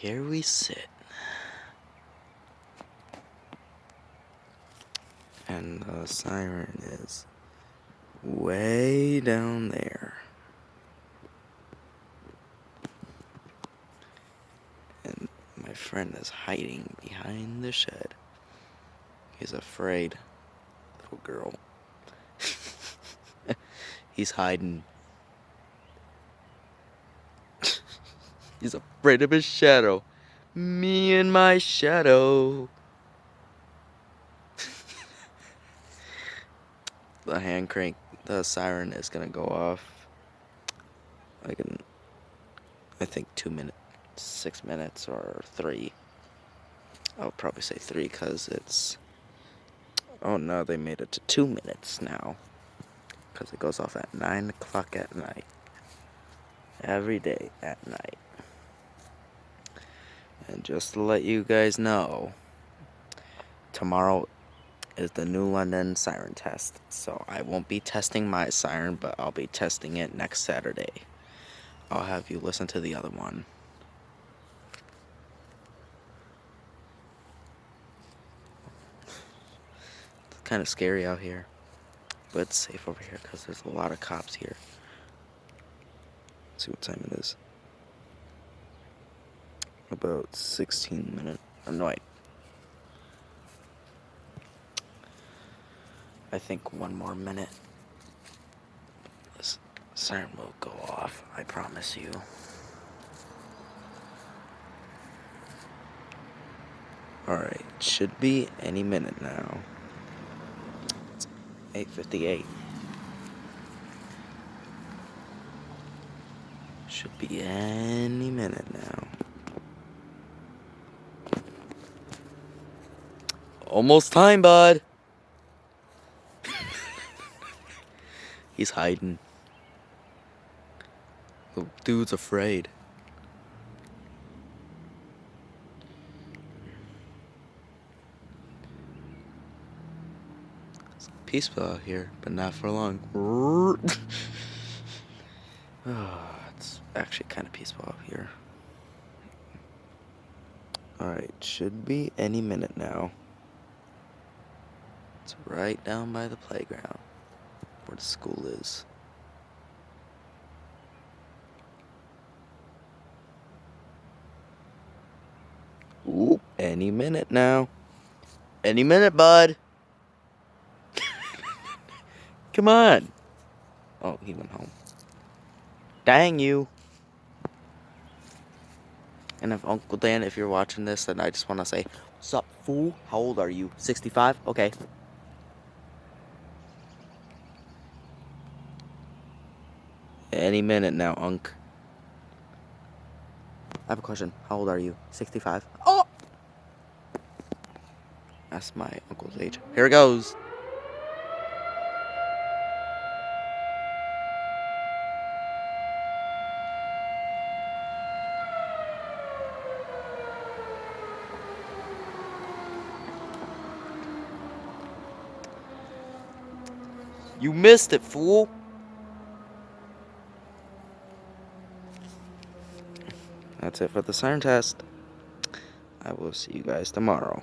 Here we sit. And the siren is way down there. And my friend is hiding behind the shed. He's afraid, little girl. He's hiding. He's afraid of his shadow. Me and my shadow. The hand crank, the siren is gonna go off. I think 2 minutes, 6 minutes, or 3. I'll probably say 3 because it's. Oh no, they made it to 2 minutes now. Because it goes off at 9 o'clock at night. Every day at night. And just to let you guys know, tomorrow is the New London siren test. So I won't be testing my siren, but I'll be testing it next Saturday. I'll have you listen to the other one. It's kind of scary out here, but it's safe over here because there's a lot of cops here. Let's see what time it is. About 16 minutes. No, wait. I think 1 more minute. This siren will go off, I promise you. Alright, should be any minute now. It's 8:58. Should be any minute now. Almost time, bud. He's hiding. The dude's afraid. It's peaceful out here, but not for long. It's actually kind of peaceful out here. Alright, should be any minute now. It's right down by the playground where the school is. Ooh, any minute now. Any minute, bud. Come on. Oh, he went home. Dang you. And if Uncle Dan, if you're watching this, then I just want to say, what's up, fool? How old are you? 65? Okay. Any minute now, Unc. I have a question. How old are you? 65? Oh! That's my uncle's age. Here it goes. You missed it, fool. That's it for the siren test. I will see you guys tomorrow.